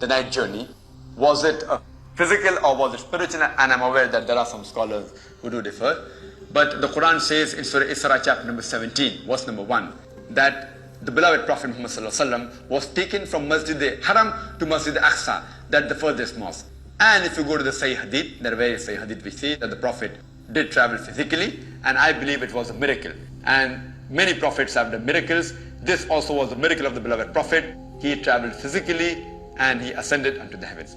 The night journey, was it a physical or was it spiritual? And I'm aware that there are some scholars who do differ, but the Quran says in Surah Isra chapter number 17 verse number 1 that the beloved Prophet Muhammad sallallahu alaihi wasallam was taken from Masjid Haram to Masjid Aqsa, that the furthest mosque. And if you go to the Sahih Hadith, there are various Sahih Hadith which say that the Prophet did travel physically, and I believe it was a miracle. And many prophets have done miracles. This also was the miracle of the beloved Prophet. He traveled physically and he ascended unto the heavens.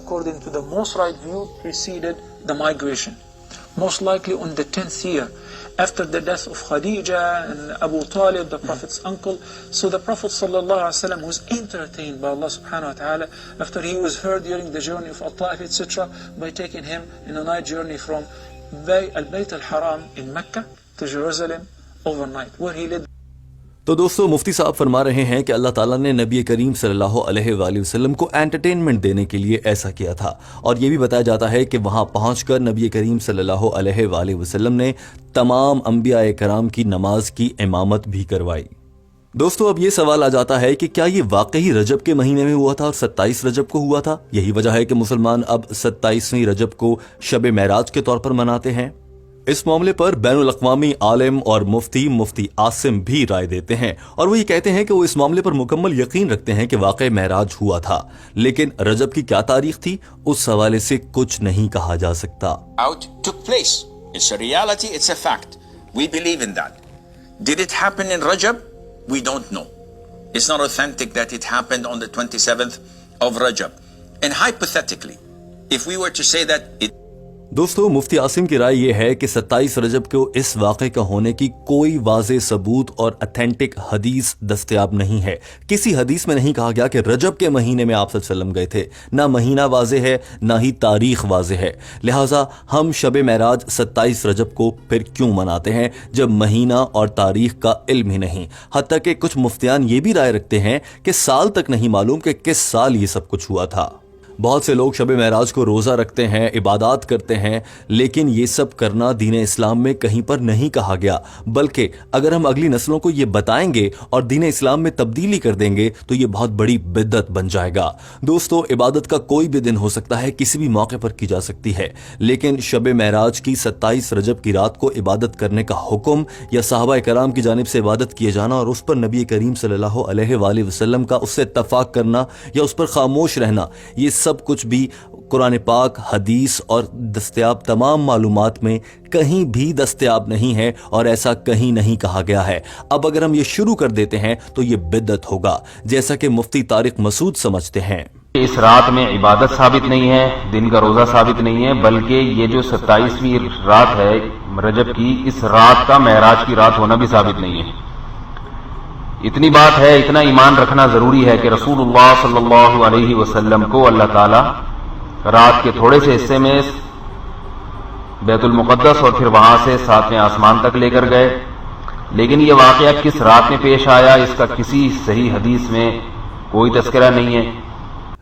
According to the most right view, preceded the migration, most likely on the 10th year, after the death of Khadija and Abu Talib, the Prophet's uncle. So the Prophet ﷺ was entertained by Allah subhanahu wa ta'ala after he was heard during the journey of Al-Ta'if, etc., by taking him in a night journey from Al-Bayt al-Haram in Mecca to Jerusalem overnight, where he led. تو دوستو مفتی صاحب فرما رہے ہیں کہ اللہ تعالیٰ نے نبی کریم صلی اللہ علیہ وآلہ وسلم کو انٹرٹینمنٹ دینے کے لیے ایسا کیا تھا، اور یہ بھی بتایا جاتا ہے کہ وہاں پہنچ کر نبی کریم صلی اللہ علیہ وآلہ وسلم نے تمام انبیاء کرام کی نماز کی امامت بھی کروائی۔ دوستو اب یہ سوال آ جاتا ہے کہ کیا یہ واقعی رجب کے مہینے میں ہوا تھا اور 27 رجب کو ہوا تھا؟ یہی وجہ ہے کہ مسلمان اب 27ویں رجب کو شب معراج کے طور پر مناتے ہیں۔ اس معاملے پر بین الاقوامی عالم اور مفتی عاصم بھی رائے دیتے ہیں، اور وہ یہ کہتے ہیں کہ وہ اس معاملے پر مکمل یقین رکھتے ہیں کہ واقع معراج ہوا تھا، لیکن رجب کی کیا تاریخ تھی اس حوالے سے کچھ نہیں کہا جا سکتا۔ Out took place. It's a reality, it's a fact. We believe in that. Did it happen in Rajab? We don't know. It's not authentic that it happened on the 27th of Rajab. And hypothetically, if we were to say that it دوستو مفتی عاصم کی رائے یہ ہے کہ 27 رجب کو اس واقعے کا ہونے کی کوئی واضح ثبوت اور اتھینٹک حدیث دستیاب نہیں ہے۔ کسی حدیث میں نہیں کہا گیا کہ رجب کے مہینے میں آپ صلی اللہ علیہ وسلم گئے تھے، نہ مہینہ واضح ہے نہ ہی تاریخ واضح ہے، لہٰذا ہم شب معراج 27 رجب کو پھر کیوں مناتے ہیں جب مہینہ اور تاریخ کا علم ہی نہیں؟ حتیٰ کہ کچھ مفتیان یہ بھی رائے رکھتے ہیں کہ سال تک نہیں معلوم کہ کس سال یہ سب کچھ ہوا تھا۔ بہت سے لوگ شب معراج کو روزہ رکھتے ہیں، عبادات کرتے ہیں، لیکن یہ سب کرنا دین اسلام میں کہیں پر نہیں کہا گیا، بلکہ اگر ہم اگلی نسلوں کو یہ بتائیں گے اور دین اسلام میں تبدیلی کر دیں گے تو یہ بہت بڑی بدعت بن جائے گا۔ دوستو عبادت کا کوئی بھی دن ہو سکتا ہے، کسی بھی موقع پر کی جا سکتی ہے، لیکن شب معراج کی 27 رجب کی رات کو عبادت کرنے کا حکم یا صحابہ کرام کی جانب سے عبادت کیے جانا اور اس پر نبی کریم صلی اللہ علیہ وآلہ وسلم کا اس سے اتفاق کرنا یا اس پر خاموش رہنا، یہ سب کچھ بھی قرآن پاک، حدیث اور دستیاب تمام معلومات میں کہیں بھی دستیاب نہیں ہے، اور ایسا کہیں نہیں کہا گیا ہے۔ اب اگر ہم یہ شروع کر دیتے ہیں تو یہ بدعت ہوگا، جیسا کہ مفتی طارق مسعود سمجھتے ہیں۔ اس رات میں عبادت ثابت نہیں ہے، دن کا روزہ ثابت نہیں ہے، بلکہ یہ جو 27ویں رات ہے رجب کی، اس رات کا معراج کی رات ہونا بھی ثابت نہیں ہے۔ اتنی بات ہے، اتنا ایمان رکھنا ضروری ہے کہ رسول اللہ صلی اللہ علیہ وسلم کو اللہ تعالی رات کے تھوڑے سے حصے میں بیت المقدس اور پھر وہاں سے 7ویں آسمان تک لے کر گئے، لیکن یہ واقعہ کس رات میں پیش آیا اس کا کسی صحیح حدیث میں کوئی تذکرہ نہیں ہے۔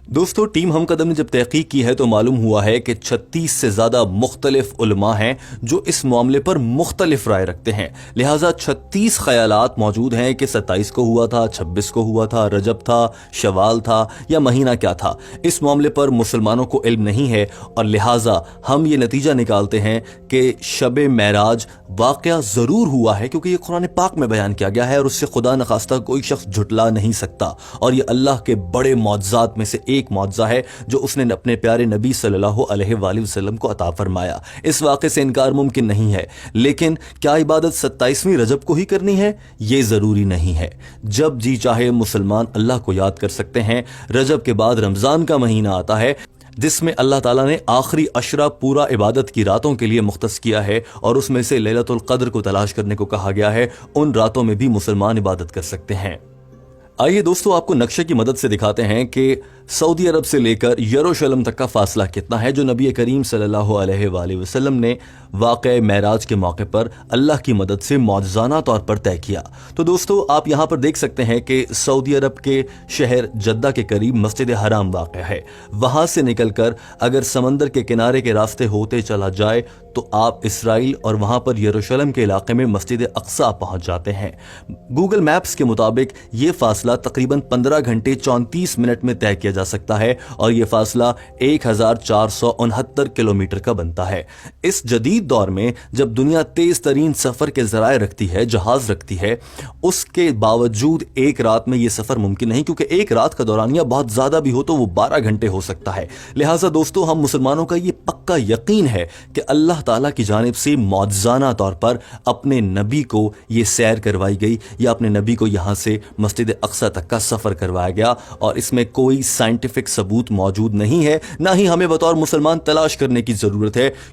دوستو ٹیم ہم قدم نے جب تحقیق کی ہے تو معلوم ہوا ہے کہ 36 سے زیادہ مختلف علماء ہیں جو اس معاملے پر مختلف رائے رکھتے ہیں، لہٰذا 36 خیالات موجود ہیں کہ 27 کو ہوا تھا، 26 کو ہوا تھا، رجب تھا، شوال تھا یا مہینہ کیا تھا۔ اس معاملے پر مسلمانوں کو علم نہیں ہے، اور لہٰذا ہم یہ نتیجہ نکالتے ہیں کہ شب معراج واقعہ ضرور ہوا ہے، کیونکہ یہ قرآن پاک میں بیان کیا گیا ہے اور اس سے خدا نخواستہ کوئی شخص جھٹلا نہیں سکتا، اور یہ اللہ کے بڑے معجزات میں سے ایک معجزہ ہے جو اس نے اپنے پیارے نبی صلی اللہ علیہ وآلہ وسلم کو عطا فرمایا۔ اس واقعے سے انکار ممکن نہیں ہے، لیکن کیا عبادت 27ویں رجب کو ہی کرنی ہے؟ یہ ضروری نہیں ہے۔ جب جی چاہے مسلمان اللہ کو یاد کر سکتے ہیں۔ رجب کے بعد رمضان کا مہینہ آتا ہے جس میں اللہ تعالیٰ نے آخری عشرہ پورا عبادت کی راتوں کے لیے مختص کیا ہے، اور اس میں سے لیلۃ القدر کو تلاش کرنے کو کہا گیا ہے۔ ان راتوں میں بھی مسلمان عبادت کر سکتے ہیں۔ آئیے دوستو آپ کو نقشے کی مدد سے دکھاتے ہیں کہ سعودی عرب سے لے کر یروشلم تک کا فاصلہ کتنا ہے جو نبی کریم صلی اللہ علیہ وآلہ وسلم نے واقع معراج کے موقع پر اللہ کی مدد سے معجزانہ طور پر طے کیا۔ تو دوستو آپ یہاں پر دیکھ سکتے ہیں کہ سعودی عرب کے شہر جدہ کے قریب مسجد حرام واقع ہے۔ وہاں سے نکل کر اگر سمندر کے کنارے کے راستے ہوتے چلا جائے تو آپ اسرائیل اور وہاں پر یروشلم کے علاقے میں مسجد اقصی پہنچ جاتے ہیں۔ گوگل میپس کے مطابق یہ فاصلہ تقریباً 15 گھنٹے 34 منٹ میں طے کیا جا سکتا ہے، اور یہ فاصلہ 1469 کلومیٹر کا بنتا ہے۔ اس جدید دور میں جب دنیا تیز ترین سفر کے ذرائع رکھتی ہے، جہاز رکھتی ہے، اس کے باوجود ایک رات میں یہ سفر ممکن نہیں، کیونکہ ایک رات کا دورانیہ بہت زیادہ بھی ہو تو وہ 12 گھنٹے ہو سکتا ہے۔ لہٰذا دوستو ہم مسلمانوں کا یہ پکا یقین ہے کہ اللہ تعالیٰ کی جانب سے معجزانہ طور پر اپنے نبی کو یہ سیر کروائی گئی، یا اپنے نبی کو یہاں سے مسجد اقصی تک کا سفر کروایا گیا، اور اس میں کوئی سائنٹیفک ثبوت موجود نہیں ہے، نہ ہی ہمیں بطور مسلمان تلاش کرنے کی ضرورت ہے،